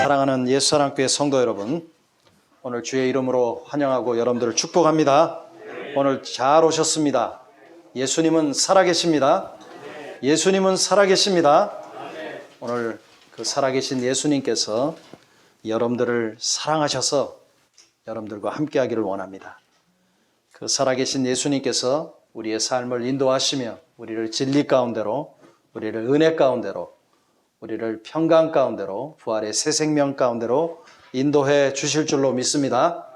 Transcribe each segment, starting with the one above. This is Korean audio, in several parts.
사랑하는 예수사랑교회 성도 여러분, 오늘 주의 이름으로 환영하고 여러분들을 축복합니다. 오늘 잘 오셨습니다. 예수님은 살아계십니다. 예수님은 살아계십니다. 오늘 그 살아계신 예수님께서 여러분들을 사랑하셔서 여러분들과 함께하기를 원합니다. 그 살아계신 예수님께서 우리의 삶을 인도하시며 우리를 진리 가운데로, 우리를 은혜 가운데로, 우리를 평강 가운데로, 부활의 새 생명 가운데로 인도해 주실 줄로 믿습니다.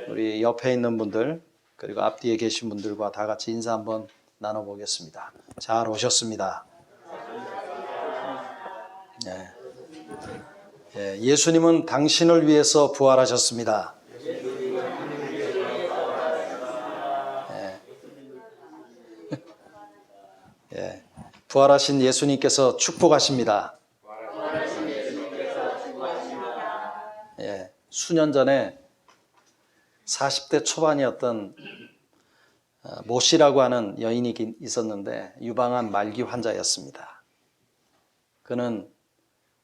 우리 옆에 있는 분들 그리고 앞뒤에 계신 분들과 다 같이 인사 한번 나눠보겠습니다. 잘 오셨습니다. 예수님은 당신을 위해서 부활하셨습니다. 부활하신 예수님께서 축복하십니다. 수년 전에 40대 초반이었던 모씨라고 하는 여인이 있었는데 유방암 말기 환자였습니다. 그는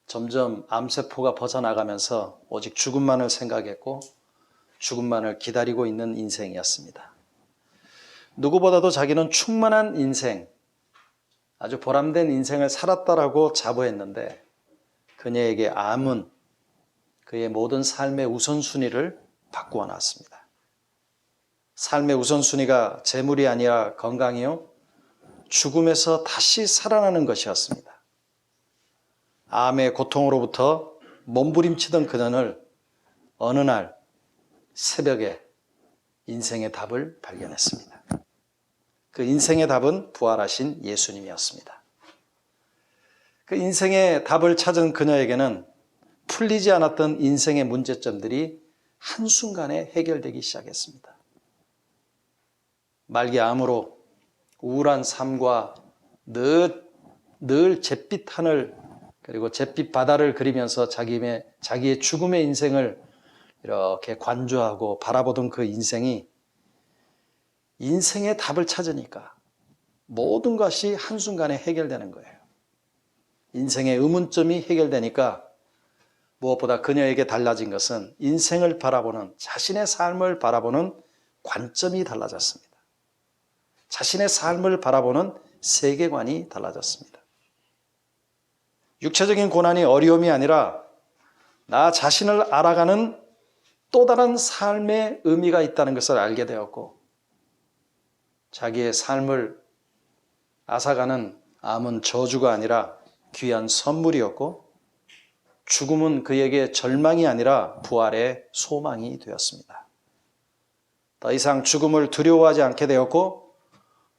점점 암세포가 벗어나가면서 오직 죽음만을 생각했고 죽음만을 기다리고 있는 인생이었습니다. 누구보다도 자기는 충만한 인생, 아주 보람된 인생을 살았다라고 자부했는데 그녀에게 암은 그의 모든 삶의 우선순위를 바꾸어 놨습니다. 삶의 우선순위가 재물이 아니라 건강이요, 죽음에서 다시 살아나는 것이었습니다. 암의 고통으로부터 몸부림치던 그녀는 어느 날 새벽에 인생의 답을 발견했습니다. 그 인생의 답은 부활하신 예수님이었습니다. 그 인생의 답을 찾은 그녀에게는 풀리지 않았던 인생의 문제점들이 한순간에 해결되기 시작했습니다. 말기 암으로 우울한 삶과 늘 잿빛 하늘 그리고 잿빛 바다를 그리면서 자기의 죽음의 인생을 이렇게 관조하고 바라보던 그 인생이 인생의 답을 찾으니까 모든 것이 한순간에 해결되는 거예요. 인생의 의문점이 해결되니까 무엇보다 그녀에게 달라진 것은 인생을 바라보는, 자신의 삶을 바라보는 관점이 달라졌습니다. 자신의 삶을 바라보는 세계관이 달라졌습니다. 육체적인 고난이 어려움이 아니라 나 자신을 알아가는 또 다른 삶의 의미가 있다는 것을 알게 되었고, 자기의 삶을 앗아가는 암은 저주가 아니라 귀한 선물이었고, 죽음은 그에게 절망이 아니라 부활의 소망이 되었습니다. 더 이상 죽음을 두려워하지 않게 되었고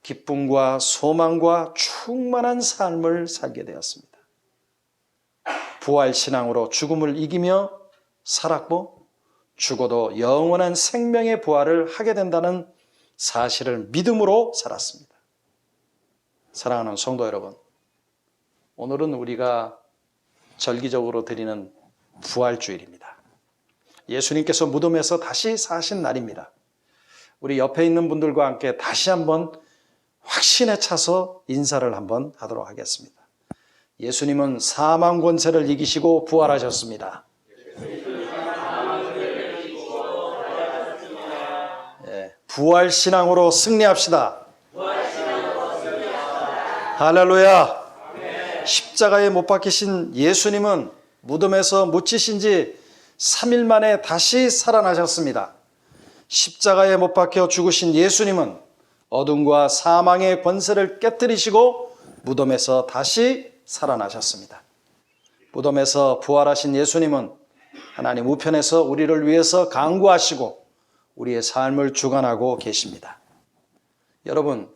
기쁨과 소망과 충만한 삶을 살게 되었습니다. 부활신앙으로 죽음을 이기며 살았고 죽어도 영원한 생명의 부활을 하게 된다는 사실을 믿음으로 살았습니다. 사랑하는 성도 여러분, 오늘은 우리가 절기적으로 드리는 부활주일입니다. 예수님께서 무덤에서 다시 사신 날입니다. 우리 옆에 있는 분들과 함께 다시 한번 확신에 차서 인사를 한번 하도록 하겠습니다. 예수님은 사망 권세를 이기시고 부활하셨습니다. 부활신앙으로 승리합시다. 할렐루야. 십자가에 못 박히신 예수님은 무덤에서 묻히신 지 3일 만에 다시 살아나셨습니다. 십자가에 못 박혀 죽으신 예수님은 어둠과 사망의 권세를 깨뜨리시고 무덤에서 다시 살아나셨습니다. 무덤에서 부활하신 예수님은 하나님 우편에서 우리를 위해서 간구하시고 우리의 삶을 주관하고 계십니다. 여러분,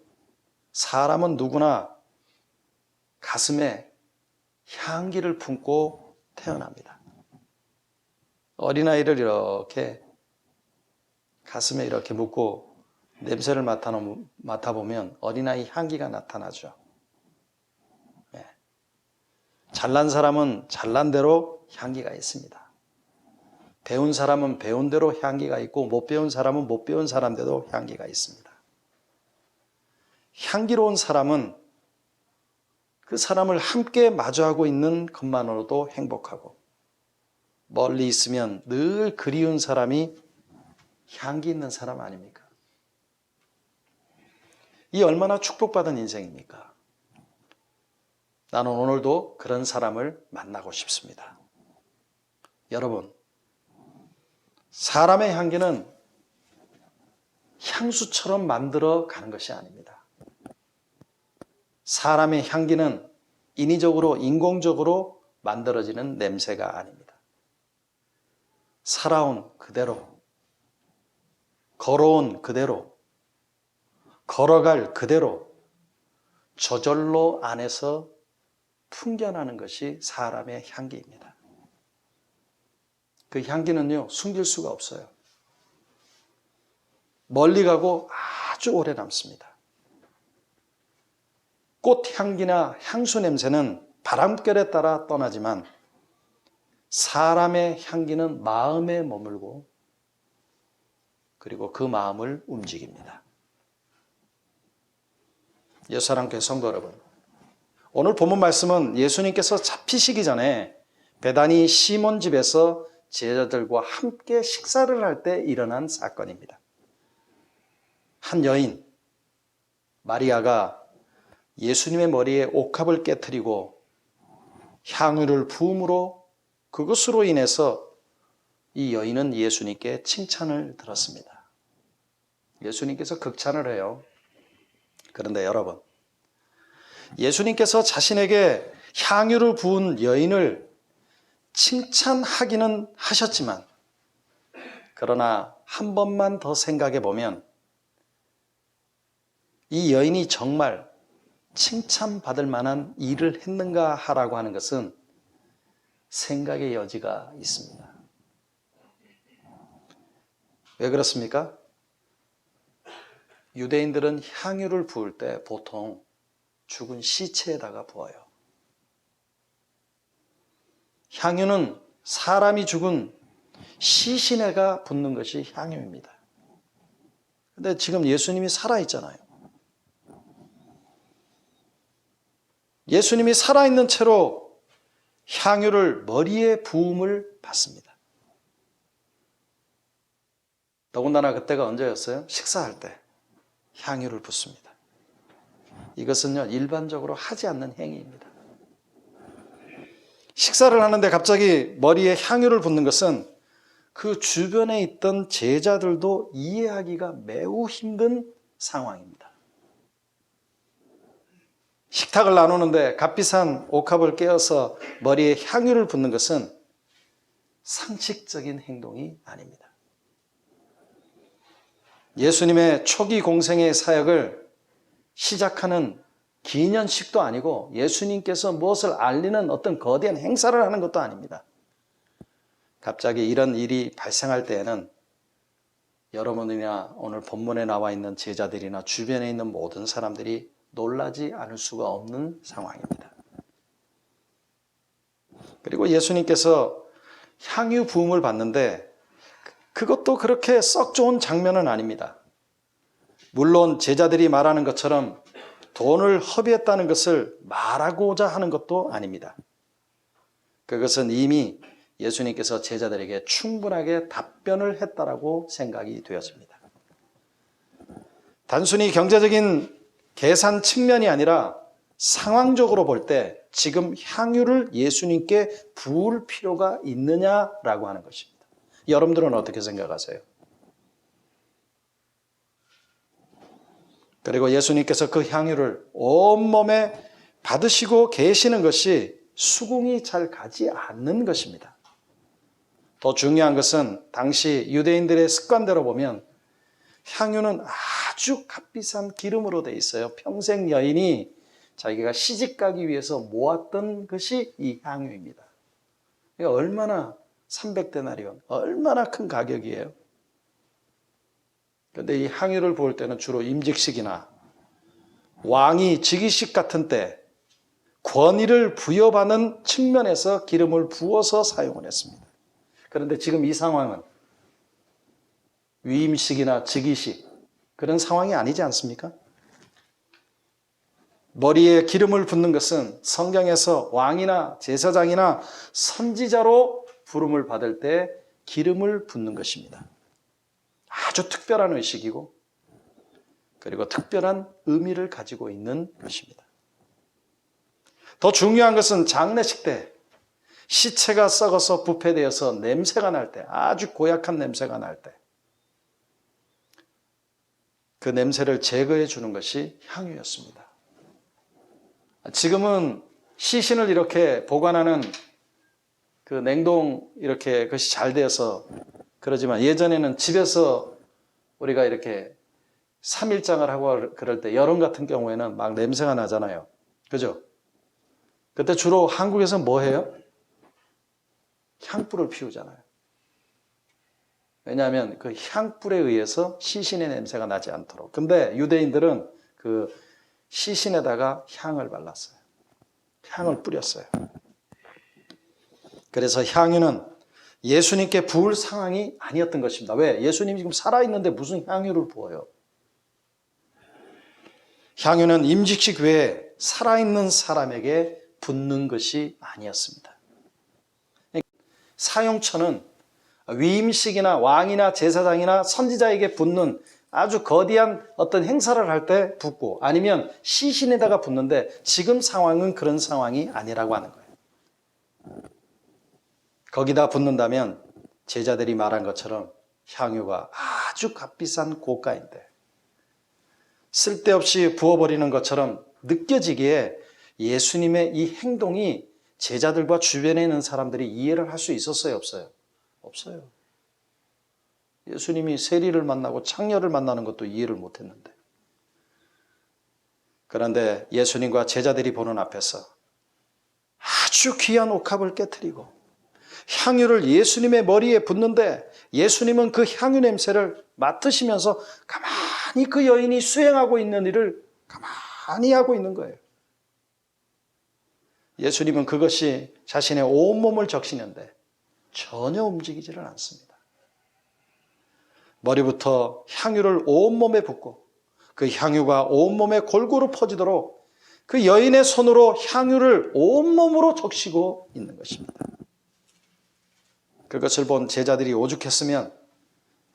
사람은 누구나 가슴에 향기를 품고 태어납니다. 어린아이를 이렇게 가슴에 이렇게 묻고 냄새를 맡아보면 어린아이 향기가 나타나죠. 잘난 사람은 잘난 대로 향기가 있습니다. 배운 사람은 배운 대로 향기가 있고 못 배운 사람은 못 배운 사람대로 향기가 있습니다. 향기로운 사람은 그 사람을 함께 마주하고 있는 것만으로도 행복하고 멀리 있으면 늘 그리운 사람이 향기 있는 사람 아닙니까? 이 얼마나 축복받은 인생입니까? 나는 오늘도 그런 사람을 만나고 싶습니다. 여러분, 사람의 향기는 향수처럼 만들어 가는 것이 아닙니다. 사람의 향기는 인위적으로, 인공적으로 만들어지는 냄새가 아닙니다. 살아온 그대로, 걸어온 그대로, 걸어갈 그대로 저절로 안에서 풍겨나는 것이 사람의 향기입니다. 그 향기는요, 숨길 수가 없어요. 멀리 가고 아주 오래 남습니다. 꽃향기나 향수 냄새는 바람결에 따라 떠나지만 사람의 향기는 마음에 머물고 그리고 그 마음을 움직입니다. 예수사랑교회 성도 여러분, 오늘 본문 말씀은 예수님께서 잡히시기 전에 베다니 시몬 집에서 제자들과 함께 식사를 할 때 일어난 사건입니다. 한 여인 마리아가 예수님의 머리에 옥합을 깨트리고 향유를 부음으로 그것으로 인해서 이 여인은 예수님께 칭찬을 들었습니다. 예수님께서 극찬을 해요. 그런데 여러분, 예수님께서 자신에게 향유를 부은 여인을 칭찬하기는 하셨지만 그러나 한 번만 더 생각해 보면 이 여인이 정말 칭찬받을 만한 일을 했는가 하라고 하는 것은 생각의 여지가 있습니다. 왜 그렇습니까? 유대인들은 향유를 부을 때 보통 죽은 시체에다가 부어요. 향유는 사람이 죽은 시신에가 붓는 것이 향유입니다. 근데 지금 예수님이 살아있잖아요. 예수님이 살아있는 채로 향유를 머리에 부음을 받습니다. 더군다나 그때가 언제였어요? 식사할 때 향유를 붓습니다. 이것은요, 일반적으로 하지 않는 행위입니다. 식사를 하는데 갑자기 머리에 향유를 붓는 것은 그 주변에 있던 제자들도 이해하기가 매우 힘든 상황입니다. 식탁을 나누는데 값비싼 옥합을 깨어서 머리에 향유를 붓는 것은 상식적인 행동이 아닙니다. 예수님의 초기 공생의 사역을 시작하는 기념식도 아니고 예수님께서 무엇을 알리는 어떤 거대한 행사를 하는 것도 아닙니다. 갑자기 이런 일이 발생할 때에는 여러분이나 오늘 본문에 나와 있는 제자들이나 주변에 있는 모든 사람들이 놀라지 않을 수가 없는 상황입니다. 그리고 예수님께서 향유 부음을 받는데 그것도 그렇게 썩 좋은 장면은 아닙니다. 물론 제자들이 말하는 것처럼 돈을 허비했다는 것을 말하고자 하는 것도 아닙니다. 그것은 이미 예수님께서 제자들에게 충분하게 답변을 했다라고 생각이 되었습니다. 단순히 경제적인 계산 측면이 아니라 상황적으로 볼 때 지금 향유를 예수님께 부을 필요가 있느냐라고 하는 것입니다. 여러분들은 어떻게 생각하세요? 그리고 예수님께서 그 향유를 온몸에 받으시고 계시는 것이 수긍이 잘 가지 않는 것입니다. 더 중요한 것은 당시 유대인들의 습관대로 보면 향유는 아주 값비싼 기름으로 되어 있어요. 평생 여인이 자기가 시집가기 위해서 모았던 것이 이 향유입니다. 얼마나 300데나리온, 얼마나 큰 가격이에요. 그런데 이 향유를 부을 때는 주로 임직식이나 왕이 즉위식 같은 때 권위를 부여받는 측면에서 기름을 부어서 사용을 했습니다. 그런데 지금 이 상황은 위임식이나 즉위식 그런 상황이 아니지 않습니까? 머리에 기름을 붓는 것은 성경에서 왕이나 제사장이나 선지자로 부름을 받을 때 기름을 붓는 것입니다. 아주 특별한 의식이고 그리고 특별한 의미를 가지고 있는 것입니다. 더 중요한 것은 장례식 때 시체가 썩어서 부패되어서 냄새가 날 때, 아주 고약한 냄새가 날 때 그 냄새를 제거해 주는 것이 향유였습니다. 지금은 시신을 이렇게 보관하는 그 냉동 이렇게 그것이 잘 되어서 그러지만 예전에는 집에서 우리가 이렇게 3일장을 하고 그럴 때 여름 같은 경우에는 막 냄새가 나잖아요. 그죠? 그때 주로 한국에서 뭐 해요? 향불을 피우잖아요. 왜냐하면 그 향불에 의해서 시신의 냄새가 나지 않도록. 근데 유대인들은 그 시신에다가 향을 발랐어요. 향을 뿌렸어요. 그래서 향유는 예수님께 부을 상황이 아니었던 것입니다. 왜? 예수님이 지금 살아있는데 무슨 향유를 부어요? 향유는 임직식 외에 살아있는 사람에게 붓는 것이 아니었습니다. 사용처는 위임식이나 왕이나 제사장이나 선지자에게 붓는 아주 거대한 어떤 행사를 할 때 붓고 아니면 시신에다가 붓는데 지금 상황은 그런 상황이 아니라고 하는 거예요. 거기다 붓는다면 제자들이 말한 것처럼 향유가 아주 값비싼 고가인데 쓸데없이 부어버리는 것처럼 느껴지기에 예수님의 이 행동이 제자들과 주변에 있는 사람들이 이해를 할 수 있었어요? 없어요? 없어요. 예수님이 세리를 만나고 창녀를 만나는 것도 이해를 못했는데 그런데 예수님과 제자들이 보는 앞에서 아주 귀한 옥합을 깨트리고 향유를 예수님의 머리에 붓는데 예수님은 그 향유 냄새를 맡으시면서 가만히 그 여인이 수행하고 있는 일을 가만히 하고 있는 거예요. 예수님은 그것이 자신의 온몸을 적시는데 전혀 움직이지를 않습니다. 머리부터 향유를 온몸에 붓고 그 향유가 온몸에 골고루 퍼지도록 그 여인의 손으로 향유를 온몸으로 적시고 있는 것입니다. 그것을 본 제자들이 오죽했으면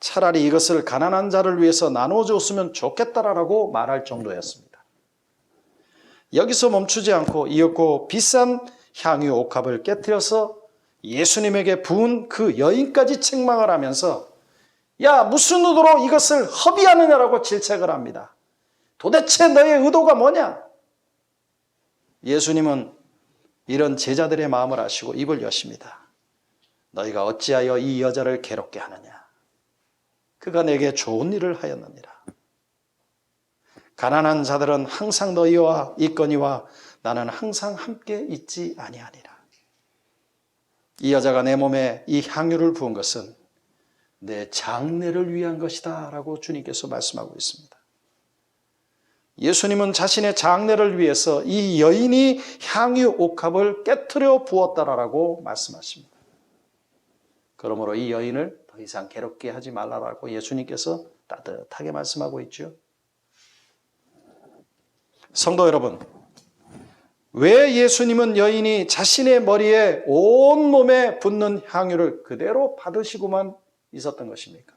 차라리 이것을 가난한 자를 위해서 나누어 줬으면 좋겠다라고 말할 정도였습니다. 여기서 멈추지 않고 이었고 비싼 향유 옥합을 깨뜨려서 예수님에게 부은 그 여인까지 책망을 하면서 야, 무슨 의도로 이것을 허비하느냐라고 질책을 합니다. 도대체 너의 의도가 뭐냐? 예수님은 이런 제자들의 마음을 아시고 입을 여십니다. 너희가 어찌하여 이 여자를 괴롭게 하느냐? 그가 내게 좋은 일을 하였느니라. 가난한 자들은 항상 너희와 있거니와 나는 항상 함께 있지 아니하니라. 이 여자가 내 몸에 이 향유를 부은 것은 내 장례를 위한 것이다 라고 주님께서 말씀하고 있습니다. 예수님은 자신의 장례를 위해서 이 여인이 향유 옥합을 깨트려 부었다라고 말씀하십니다. 그러므로 이 여인을 더 이상 괴롭게 하지 말라라고 예수님께서 따뜻하게 말씀하고 있죠. 성도 여러분, 왜 예수님은 여인이 자신의 머리에 온몸에 붓는 향유를 그대로 받으시고만 있었던 것입니까?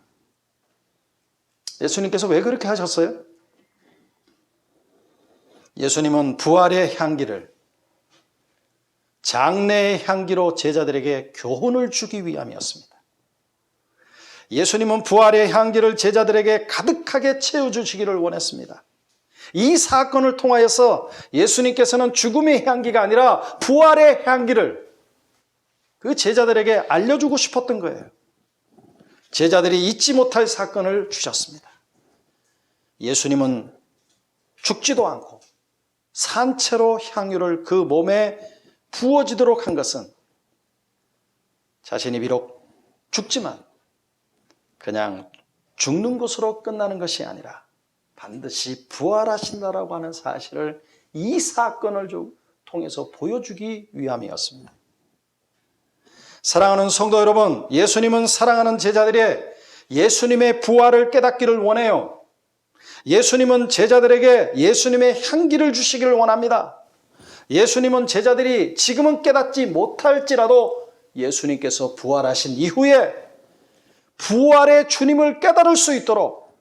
예수님께서 왜 그렇게 하셨어요? 예수님은 부활의 향기를 장래의 향기로 제자들에게 교훈을 주기 위함이었습니다. 예수님은 부활의 향기를 제자들에게 가득하게 채워주시기를 원했습니다. 이 사건을 통하여서 예수님께서는 죽음의 향기가 아니라 부활의 향기를 그 제자들에게 알려주고 싶었던 거예요. 제자들이 잊지 못할 사건을 주셨습니다. 예수님은 죽지도 않고 산채로 향유를 그 몸에 부어지도록 한 것은 자신이 비록 죽지만 그냥 죽는 것으로 끝나는 것이 아니라 반드시 부활하신다라고 하는 사실을 이 사건을 통해서 보여주기 위함이었습니다. 사랑하는 성도 여러분, 예수님은 사랑하는 제자들의 예수님의 부활을 깨닫기를 원해요. 예수님은 제자들에게 예수님의 향기를 주시기를 원합니다. 예수님은 제자들이 지금은 깨닫지 못할지라도 예수님께서 부활하신 이후에 부활의 주님을 깨달을 수 있도록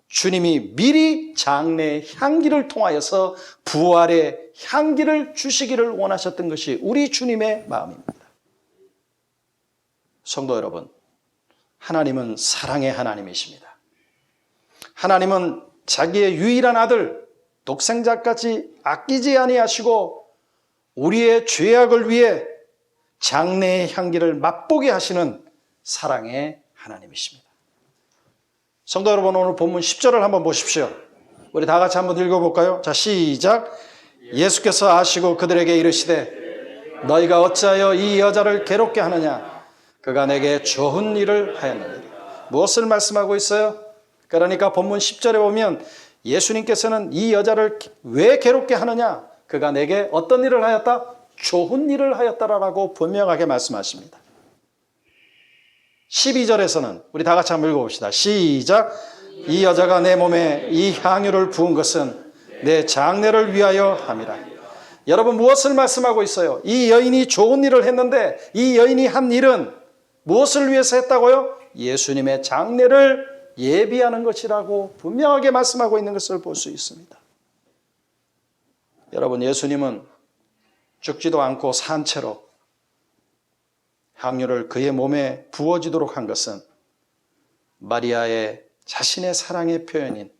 주님이 미리 장례의 향기를 통하여서 부활의 향기를 주시기를 원하셨던 것이 우리 주님의 마음입니다. 성도 여러분, 하나님은 사랑의 하나님이십니다. 하나님은 자기의 유일한 아들 독생자까지 아끼지 아니하시고 우리의 죄악을 위해 장래의 향기를 맛보게 하시는 사랑의 하나님이십니다. 성도 여러분, 오늘 본문 10절을 한번 보십시오. 우리 다 같이 한번 읽어볼까요? 자, 시작. 예수께서 아시고 그들에게 이르시되 너희가 어찌하여 이 여자를 괴롭게 하느냐? 그가 내게 좋은 일을 하였느니라. 무엇을 말씀하고 있어요? 그러니까 본문 10절에 보면 예수님께서는 이 여자를 왜 괴롭게 하느냐? 그가 내게 어떤 일을 하였다? 좋은 일을 하였다라고 분명하게 말씀하십니다. 12절에서는 우리 다 같이 한번 읽어봅시다. 시작. 이 여자가 내 몸에 이 향유를 부은 것은 내 장례를 위하여 함이라. 여러분, 무엇을 말씀하고 있어요? 이 여인이 좋은 일을 했는데 이 여인이 한 일은 무엇을 위해서 했다고요? 예수님의 장례를 예비하는 것이라고 분명하게 말씀하고 있는 것을 볼 수 있습니다. 여러분, 예수님은 죽지도 않고 산 채로 향유를 그의 몸에 부어지도록 한 것은 마리아의 자신의 사랑의 표현인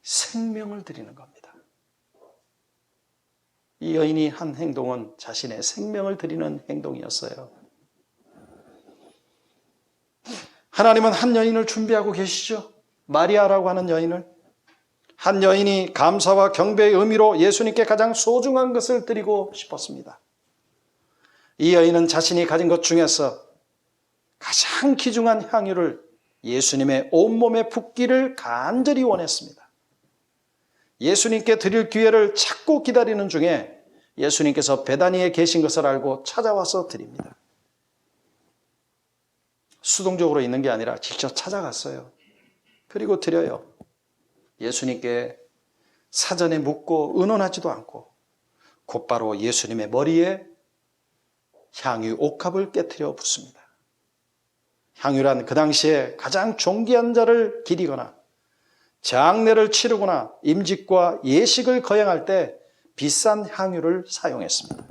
생명을 드리는 겁니다. 이 여인이 한 행동은 자신의 생명을 드리는 행동이었어요. 하나님은 한 여인을 준비하고 계시죠. 마리아라고 하는 여인을. 한 여인이 감사와 경배의 의미로 예수님께 가장 소중한 것을 드리고 싶었습니다. 이 여인은 자신이 가진 것 중에서 가장 귀중한 향유를 예수님의 온몸에 붓기를 간절히 원했습니다. 예수님께 드릴 기회를 찾고 기다리는 중에 예수님께서 베다니에 계신 것을 알고 찾아와서 드립니다. 수동적으로 있는 게 아니라 직접 찾아갔어요. 그리고 드려요. 예수님께 사전에 묻고 의논하지도 않고 곧바로 예수님의 머리에 향유 옥합을 깨트려 붓습니다. 향유란 그 당시에 가장 존귀한 자를 기리거나 장례를 치르거나 임직과 예식을 거행할 때 비싼 향유를 사용했습니다.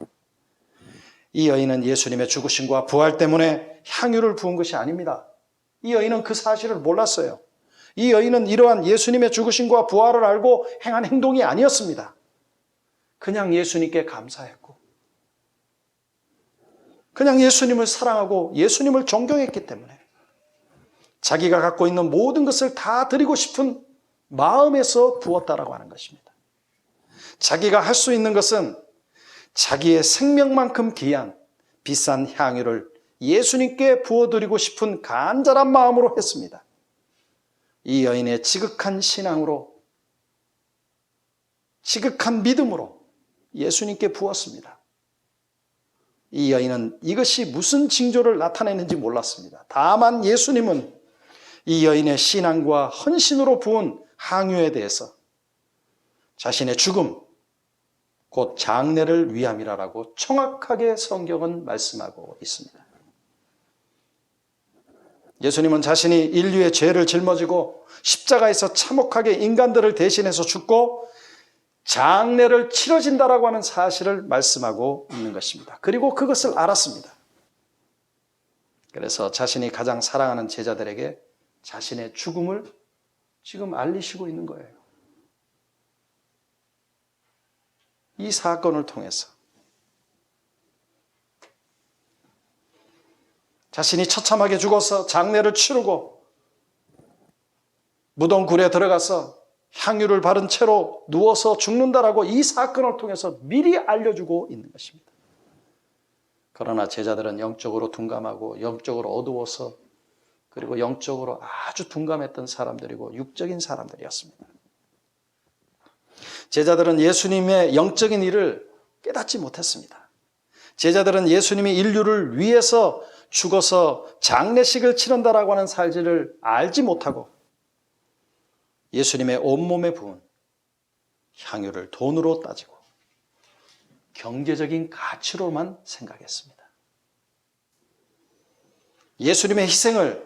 이 여인은 예수님의 죽으심과 부활 때문에 향유를 부은 것이 아닙니다. 이 여인은 그 사실을 몰랐어요. 이 여인은 이러한 예수님의 죽으심과 부활을 알고 행한 행동이 아니었습니다. 그냥 예수님께 감사했고 그냥 예수님을 사랑하고 예수님을 존경했기 때문에 자기가 갖고 있는 모든 것을 다 드리고 싶은 마음에서 부었다라고 하는 것입니다. 자기가 할 수 있는 것은 자기의 생명만큼 귀한 비싼 향유를 예수님께 부어드리고 싶은 간절한 마음으로 했습니다. 이 여인의 지극한 신앙으로, 지극한 믿음으로 예수님께 부었습니다. 이 여인은 이것이 무슨 징조를 나타내는지 몰랐습니다. 다만 예수님은 이 여인의 신앙과 헌신으로 부은 향유에 대해서 자신의 죽음, 곧 장례를 위함이라고 정확하게 성경은 말씀하고 있습니다. 예수님은 자신이 인류의 죄를 짊어지고 십자가에서 참혹하게 인간들을 대신해서 죽고 장례를 치러진다라고 하는 사실을 말씀하고 있는 것입니다. 그리고 그것을 알았습니다. 그래서 자신이 가장 사랑하는 제자들에게 자신의 죽음을 지금 알리시고 있는 거예요. 이 사건을 통해서 자신이 처참하게 죽어서 장례를 치르고 무덤굴에 들어가서 향유를 바른 채로 누워서 죽는다라고 이 사건을 통해서 미리 알려주고 있는 것입니다. 그러나 제자들은 영적으로 둔감하고 영적으로 어두워서 그리고 영적으로 아주 둔감했던 사람들이고 육적인 사람들이었습니다. 제자들은 예수님의 영적인 일을 깨닫지 못했습니다. 제자들은 예수님이 인류를 위해서 죽어서 장례식을 치른다라고 하는 사실을 알지 못하고 예수님의 온몸에 부은 향유를 돈으로 따지고 경제적인 가치로만 생각했습니다. 예수님의 희생을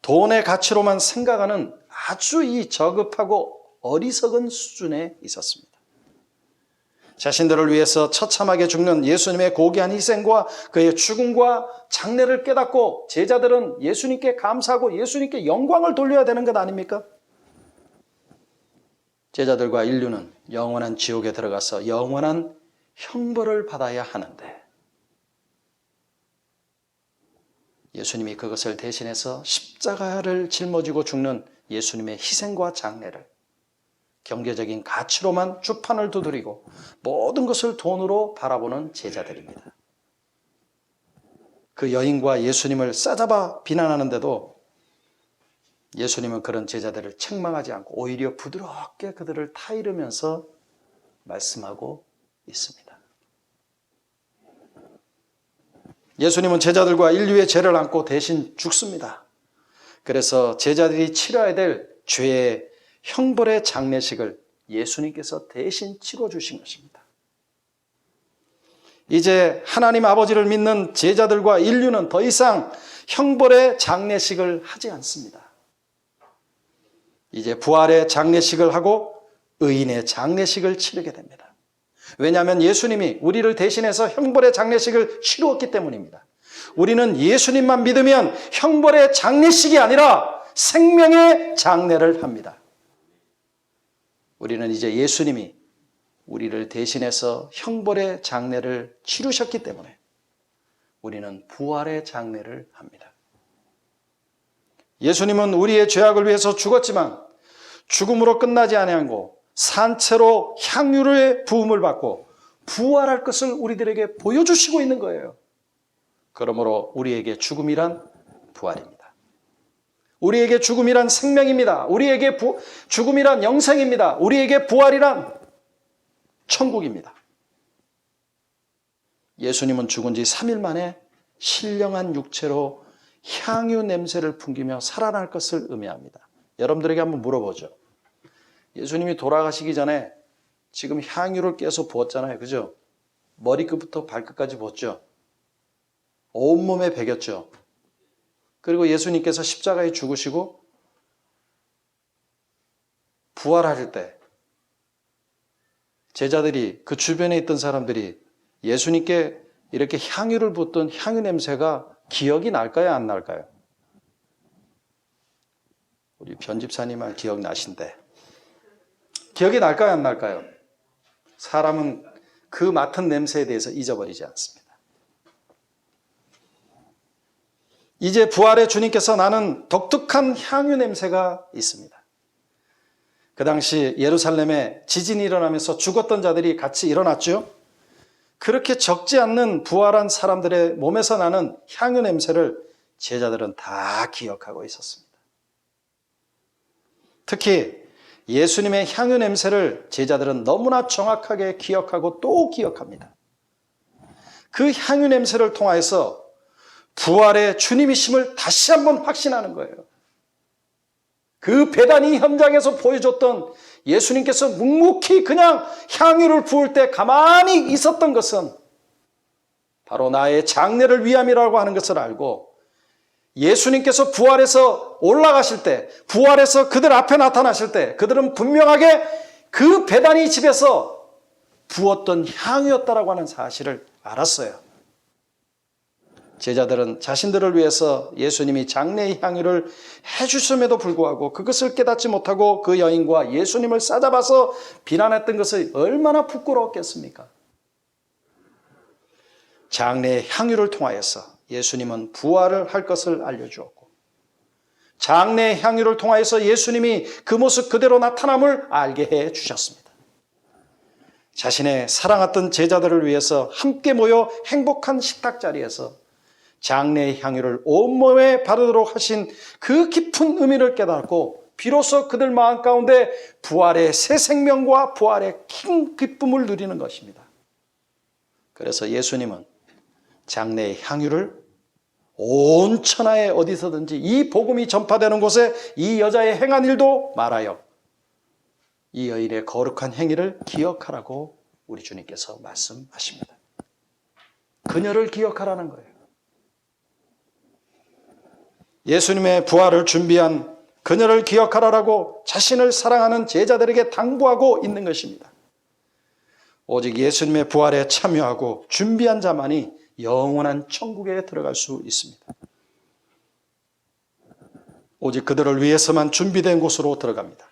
돈의 가치로만 생각하는 아주 이 저급하고 어리석은 수준에 있었습니다. 자신들을 위해서 처참하게 죽는 예수님의 고귀한 희생과 그의 죽음과 장례를 깨닫고 제자들은 예수님께 감사하고 예수님께 영광을 돌려야 되는 것 아닙니까? 제자들과 인류는 영원한 지옥에 들어가서 영원한 형벌을 받아야 하는데 예수님이 그것을 대신해서 십자가를 짊어지고 죽는 예수님의 희생과 장례를 경제적인 가치로만 주판을 두드리고 모든 것을 돈으로 바라보는 제자들입니다. 그 여인과 예수님을 싸잡아 비난하는데도 예수님은 그런 제자들을 책망하지 않고 오히려 부드럽게 그들을 타이르면서 말씀하고 있습니다. 예수님은 제자들과 인류의 죄를 안고 대신 죽습니다. 그래서 제자들이 치러야 될 죄의 형벌의 장례식을 예수님께서 대신 치러주신 것입니다. 이제 하나님 아버지를 믿는 제자들과 인류는 더 이상 형벌의 장례식을 하지 않습니다. 이제 부활의 장례식을 하고 의인의 장례식을 치르게 됩니다. 왜냐하면 예수님이 우리를 대신해서 형벌의 장례식을 치루었기 때문입니다. 우리는 예수님만 믿으면 형벌의 장례식이 아니라 생명의 장례를 합니다. 우리는 이제 예수님이 우리를 대신해서 형벌의 장례를 치르셨기 때문에 우리는 부활의 장례를 합니다. 예수님은 우리의 죄악을 위해서 죽었지만 죽음으로 끝나지 아니하고 산채로 향유의 부음을 받고 부활할 것을 우리들에게 보여주시고 있는 거예요. 그러므로 우리에게 죽음이란 부활입니다. 우리에게 죽음이란 생명입니다. 우리에게 죽음이란 영생입니다. 우리에게 부활이란 천국입니다. 예수님은 죽은 지 3일 만에 신령한 육체로 향유 냄새를 풍기며 살아날 것을 의미합니다. 여러분들에게 한번 물어보죠. 예수님이 돌아가시기 전에 지금 향유를 깨서 부었잖아요. 그죠? 머리끝부터 발끝까지 부었죠. 온몸에 배겼죠. 그리고 예수님께서 십자가에 죽으시고 부활하실 때 제자들이 그 주변에 있던 사람들이 예수님께 이렇게 향유를 붓던 향유 냄새가 기억이 날까요? 안 날까요? 우리 변집사님은 기억나신데 기억이 날까요? 안 날까요? 사람은 그 맡은 냄새에 대해서 잊어버리지 않습니다. 이제 부활의 주님께서 나는 독특한 향유 냄새가 있습니다. 그 당시 예루살렘에 지진이 일어나면서 죽었던 자들이 같이 일어났죠. 그렇게 적지 않는 부활한 사람들의 몸에서 나는 향유 냄새를 제자들은 다 기억하고 있었습니다. 특히 예수님의 향유 냄새를 제자들은 너무나 정확하게 기억하고 또 기억합니다. 그 향유 냄새를 통하여서 부활의 주님이심을 다시 한번 확신하는 거예요. 그 배단위 현장에서 보여줬던 예수님께서 묵묵히 그냥 향유를 부을 때 가만히 있었던 것은 바로 나의 장례를 위함이라고 하는 것을 알고 예수님께서 부활해서 올라가실 때, 부활해서 그들 앞에 나타나실 때 그들은 분명하게 그 베다니 집에서 부었던 향유였다라고 하는 사실을 알았어요. 제자들은 자신들을 위해서 예수님이 장례의 향유를 해주심에도 불구하고 그것을 깨닫지 못하고 그 여인과 예수님을 싸잡아서 비난했던 것이 얼마나 부끄러웠겠습니까? 장례의 향유를 통하여서 예수님은 부활을 할 것을 알려주었고 장례의 향유를 통하여서 예수님이 그 모습 그대로 나타남을 알게 해주셨습니다. 자신의 사랑했던 제자들을 위해서 함께 모여 행복한 식탁 자리에서 장례의 향유를 온몸에 바르도록 하신 그 깊은 의미를 깨닫고 비로소 그들 마음 가운데 부활의 새 생명과 부활의 큰 기쁨을 누리는 것입니다. 그래서 예수님은 장례의 향유를 온 천하에 어디서든지 이 복음이 전파되는 곳에 이 여자의 행한 일도 말하여 이 여인의 거룩한 행위를 기억하라고 우리 주님께서 말씀하십니다. 그녀를 기억하라는 거예요. 예수님의 부활을 준비한 그녀를 기억하라라고 자신을 사랑하는 제자들에게 당부하고 있는 것입니다. 오직 예수님의 부활에 참여하고 준비한 자만이 영원한 천국에 들어갈 수 있습니다. 오직 그들을 위해서만 준비된 곳으로 들어갑니다.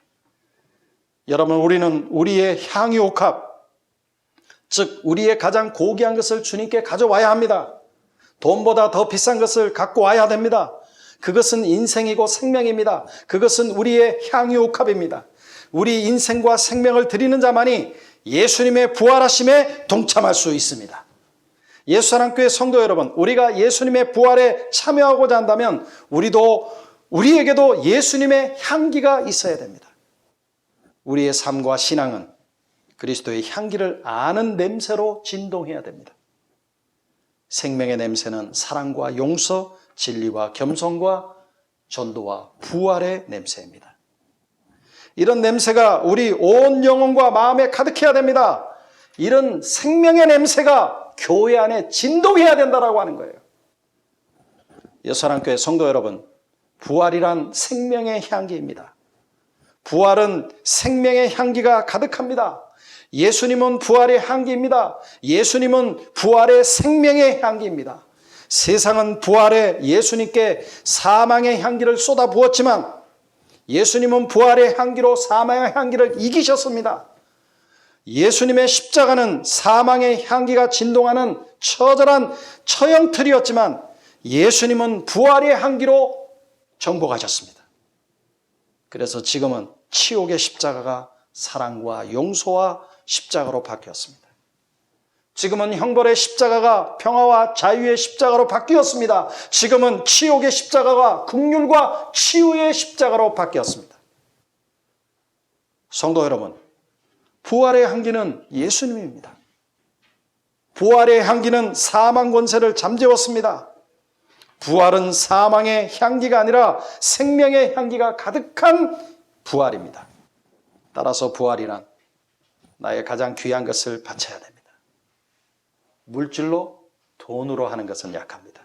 여러분, 우리는 우리의 향유옥합, 즉 우리의 가장 고귀한 것을 주님께 가져와야 합니다. 돈보다 더 비싼 것을 갖고 와야 됩니다. 그것은 인생이고 생명입니다. 그것은 우리의 향유옥합입니다. 우리 인생과 생명을 드리는 자만이 예수님의 부활하심에 동참할 수 있습니다. 예수사랑교회 성도 여러분, 우리가 예수님의 부활에 참여하고자 한다면 우리에게도 예수님의 향기가 있어야 됩니다. 우리의 삶과 신앙은 그리스도의 향기를 아는 냄새로 진동해야 됩니다. 생명의 냄새는 사랑과 용서, 진리와 겸손과 전도와 부활의 냄새입니다. 이런 냄새가 우리 온 영혼과 마음에 가득해야 됩니다. 이런 생명의 냄새가 교회 안에 진동해야 된다라고 하는 거예요. 예수사랑교회 성도 여러분, 부활이란 생명의 향기입니다. 부활은 생명의 향기가 가득합니다. 예수님은 부활의 향기입니다. 예수님은 부활의 생명의 향기입니다. 세상은 부활에 예수님께 사망의 향기를 쏟아 부었지만 예수님은 부활의 향기로 사망의 향기를 이기셨습니다. 예수님의 십자가는 사망의 향기가 진동하는 처절한 처형틀이었지만 예수님은 부활의 향기로 정복하셨습니다. 그래서 지금은 치욕의 십자가가 사랑과 용서와 십자가로 바뀌었습니다. 지금은 형벌의 십자가가 평화와 자유의 십자가로 바뀌었습니다. 지금은 치욕의 십자가가 긍휼과 치유의 십자가로 바뀌었습니다. 성도 여러분, 부활의 향기는 예수님입니다. 부활의 향기는 사망 권세를 잠재웠습니다. 부활은 사망의 향기가 아니라 생명의 향기가 가득한 부활입니다. 따라서 부활이란 나의 가장 귀한 것을 바쳐야 됩니다. 물질로, 돈으로 하는 것은 약합니다.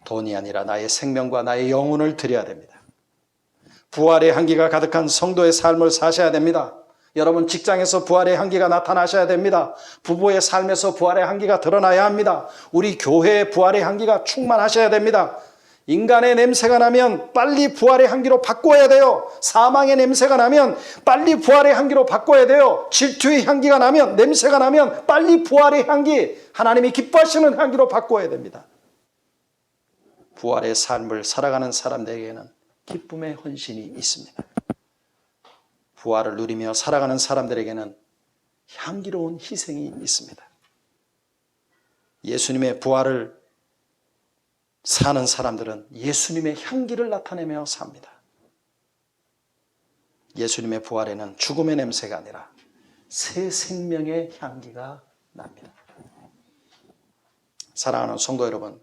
돈이 아니라 나의 생명과 나의 영혼을 드려야 됩니다. 부활의 향기가 가득한 성도의 삶을 사셔야 됩니다. 여러분, 직장에서 부활의 향기가 나타나셔야 됩니다. 부부의 삶에서 부활의 향기가 드러나야 합니다. 우리 교회의 부활의 향기가 충만하셔야 됩니다. 인간의 냄새가 나면 빨리 부활의 향기로 바꿔야 돼요. 사망의 냄새가 나면 빨리 부활의 향기로 바꿔야 돼요. 질투의 향기가 나면, 냄새가 나면 빨리 부활의 향기, 하나님이 기뻐하시는 향기로 바꿔야 됩니다. 부활의 삶을 살아가는 사람들에게는 기쁨의 헌신이 있습니다. 부활을 누리며 살아가는 사람들에게는 향기로운 희생이 있습니다. 예수님의 부활을 사는 사람들은 예수님의 향기를 나타내며 삽니다. 예수님의 부활에는 죽음의 냄새가 아니라 새 생명의 향기가 납니다. 사랑하는 성도 여러분,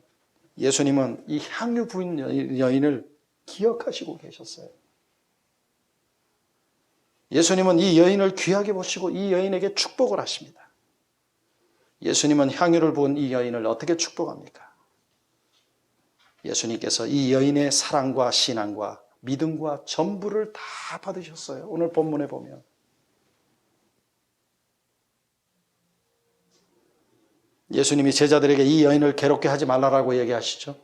예수님은 이 향유 부인 여인을 기억하시고 계셨어요. 예수님은 이 여인을 귀하게 보시고 이 여인에게 축복을 하십니다. 예수님은 향유를 부은 이 여인을 어떻게 축복합니까? 예수님께서 이 여인의 사랑과 신앙과 믿음과 전부를 다 받으셨어요. 오늘 본문에 보면. 예수님이 제자들에게 이 여인을 괴롭게 하지 말라라고 얘기하시죠.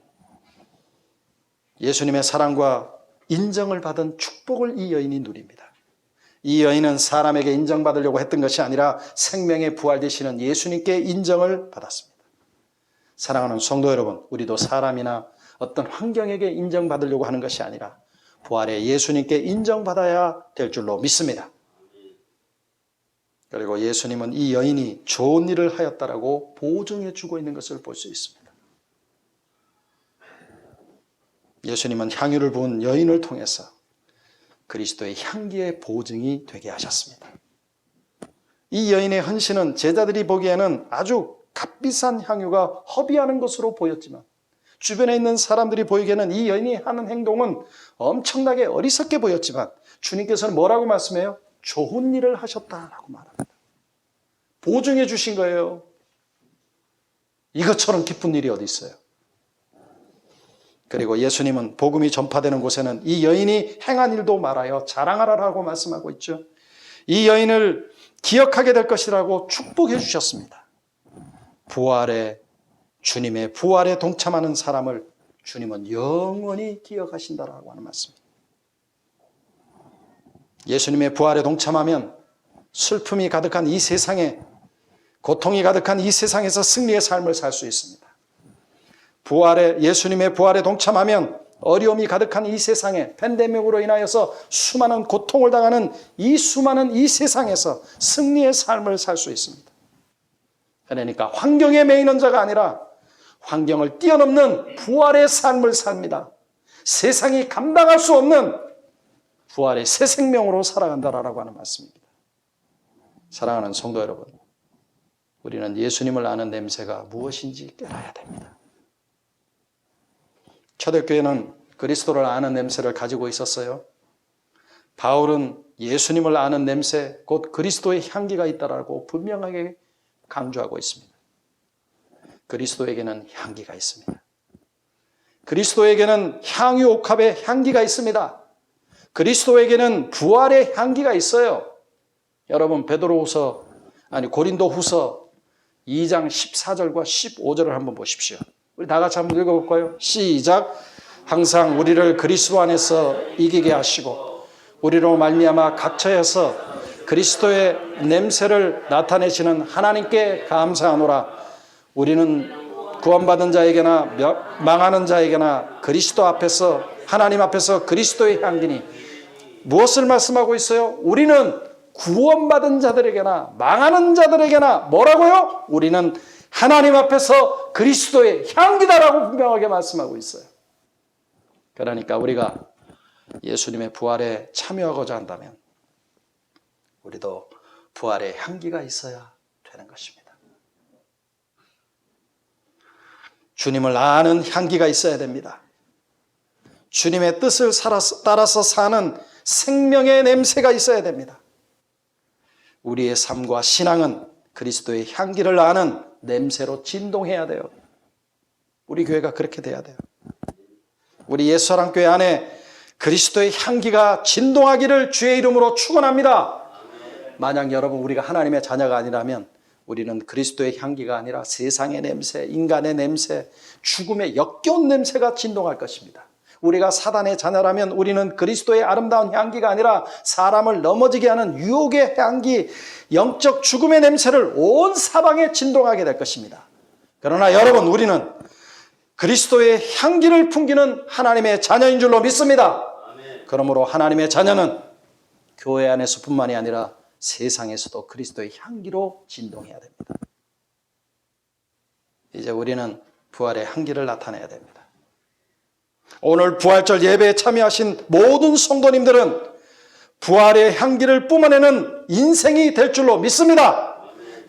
예수님의 사랑과 인정을 받은 축복을 이 여인이 누립니다. 이 여인은 사람에게 인정받으려고 했던 것이 아니라 생명의 부활 되시는 예수님께 인정을 받았습니다. 사랑하는 성도 여러분, 우리도 사람이나 어떤 환경에게 인정받으려고 하는 것이 아니라 부활의 예수님께 인정받아야 될 줄로 믿습니다. 그리고 예수님은 이 여인이 좋은 일을 하였다라고 보증해 주고 있는 것을 볼 수 있습니다. 예수님은 향유를 부은 여인을 통해서 그리스도의 향기의 보증이 되게 하셨습니다. 이 여인의 헌신은 제자들이 보기에는 아주 값비싼 향유가 허비하는 것으로 보였지만 주변에 있는 사람들이 보이기에는 이 여인이 하는 행동은 엄청나게 어리석게 보였지만 주님께서는 뭐라고 말씀해요? 좋은 일을 하셨다라고 말합니다. 보증해 주신 거예요. 이것처럼 기쁜 일이 어디 있어요? 그리고 예수님은 복음이 전파되는 곳에는 이 여인이 행한 일도 말하여 자랑하라라고 말씀하고 있죠. 이 여인을 기억하게 될 것이라고 축복해 주셨습니다. 주님의 부활에 동참하는 사람을 주님은 영원히 기억하신다라고 하는 말씀입니다. 예수님의 부활에 동참하면 슬픔이 가득한 이 세상에, 고통이 가득한 이 세상에서 승리의 삶을 살 수 있습니다. 예수님의 부활에 동참하면 어려움이 가득한 이 세상에, 팬데믹으로 인하여서 수많은 고통을 당하는 이 수많은 이 세상에서 승리의 삶을 살 수 있습니다. 그러니까 환경에 매이는 자가 아니라 환경을 뛰어넘는 부활의 삶을 삽니다. 세상이 감당할 수 없는 부활의 새 생명으로 살아간다라고 하는 말씀입니다. 사랑하는 성도 여러분, 우리는 예수님을 아는 냄새가 무엇인지 깨달아야 됩니다. 초대교회는 그리스도를 아는 냄새를 가지고 있었어요. 바울은 예수님을 아는 냄새, 곧 그리스도의 향기가 있다라고 분명하게 강조하고 있습니다. 그리스도에게는 향기가 있습니다. 그리스도에게는 향유옥합의 향기가 있습니다. 그리스도에게는 부활의 향기가 있어요. 여러분 고린도후서 2장 14절과 15절을 한번 보십시오. 우리 다 같이 한번 읽어볼까요? 시작. 항상 우리를 그리스도 안에서 이기게 하시고 우리로 말미암아 각처에서 그리스도의 냄새를 나타내시는 하나님께 감사하노라. 우리는 구원받은 자에게나 망하는 자에게나 그리스도 앞에서, 하나님 앞에서 그리스도의 향기니. 무엇을 말씀하고 있어요? 우리는 구원받은 자들에게나 망하는 자들에게나 뭐라고요? 우리는 하나님 앞에서 그리스도의 향기다라고 분명하게 말씀하고 있어요. 그러니까 우리가 예수님의 부활에 참여하고자 한다면 우리도 부활의 향기가 있어야 되는 것입니다. 주님을 아는 향기가 있어야 됩니다. 주님의 뜻을 따라서 사는 생명의 냄새가 있어야 됩니다. 우리의 삶과 신앙은 그리스도의 향기를 아는 냄새로 진동해야 돼요. 우리 교회가 그렇게 돼야 돼요. 우리 예수사랑교회 안에 그리스도의 향기가 진동하기를 주의 이름으로 축원합니다. 만약 여러분 우리가 하나님의 자녀가 아니라면 우리는 그리스도의 향기가 아니라 세상의 냄새, 인간의 냄새, 죽음의 역겨운 냄새가 진동할 것입니다. 우리가 사단의 자녀라면 우리는 그리스도의 아름다운 향기가 아니라 사람을 넘어지게 하는 유혹의 향기, 영적 죽음의 냄새를 온 사방에 진동하게 될 것입니다. 그러나 여러분, 우리는 그리스도의 향기를 풍기는 하나님의 자녀인 줄로 믿습니다. 그러므로 하나님의 자녀는 교회 안에서뿐만이 아니라 세상에서도 그리스도의 향기로 진동해야 됩니다. 이제 우리는 부활의 향기를 나타내야 됩니다. 오늘 부활절 예배에 참여하신 모든 성도님들은 부활의 향기를 뿜어내는 인생이 될 줄로 믿습니다.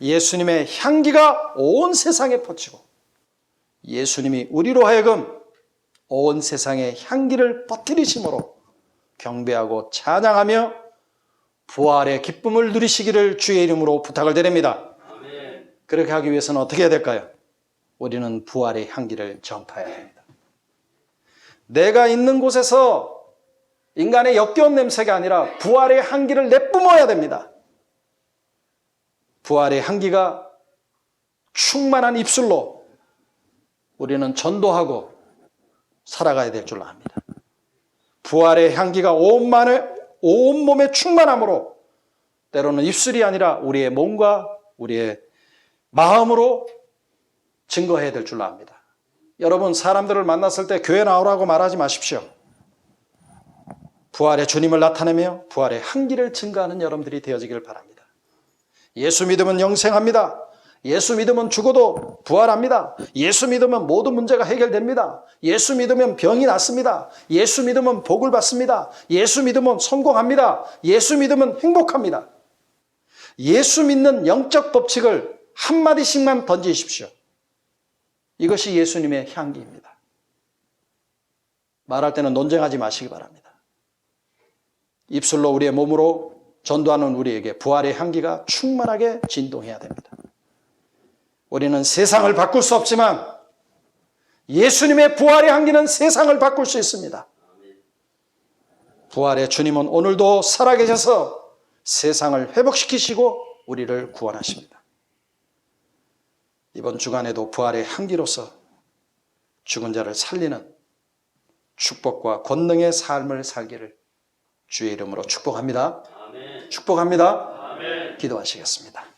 예수님의 향기가 온 세상에 퍼지고 예수님이 우리로 하여금 온 세상에 향기를 퍼뜨리심으로 경배하고 찬양하며 부활의 기쁨을 누리시기를 주의 이름으로 부탁을 드립니다. 그렇게 하기 위해서는 어떻게 해야 될까요? 우리는 부활의 향기를 전파해야 합니다. 내가 있는 곳에서 인간의 역겨운 냄새가 아니라 부활의 향기를 내뿜어야 됩니다. 부활의 향기가 충만한 입술로 우리는 전도하고 살아가야 될 줄로 압니다. 부활의 향기가 온 몸에 충만함으로 때로는 입술이 아니라 우리의 몸과 우리의 마음으로 증거해야 될 줄로 압니다. 여러분, 사람들을 만났을 때 교회 나오라고 말하지 마십시오. 부활의 주님을 나타내며 부활의 향기를 증거하는 여러분들이 되어지길 바랍니다. 예수 믿으면 영생합니다. 예수 믿으면 죽어도 부활합니다. 예수 믿으면 모든 문제가 해결됩니다. 예수 믿으면 병이 낫습니다. 예수 믿으면 복을 받습니다. 예수 믿으면 성공합니다. 예수 믿으면 행복합니다. 예수 믿는 영적 법칙을 한마디씩만 던지십시오. 이것이 예수님의 향기입니다. 말할 때는 논쟁하지 마시기 바랍니다. 입술로 우리의 몸으로 전도하는 우리에게 부활의 향기가 충만하게 진동해야 됩니다. 우리는 세상을 바꿀 수 없지만 예수님의 부활의 향기는 세상을 바꿀 수 있습니다. 부활의 주님은 오늘도 살아계셔서 세상을 회복시키시고 우리를 구원하십니다. 이번 주간에도 부활의 향기로서 죽은 자를 살리는 축복과 권능의 삶을 살기를 주의 이름으로 축복합니다. 아멘. 축복합니다. 아멘. 기도하시겠습니다.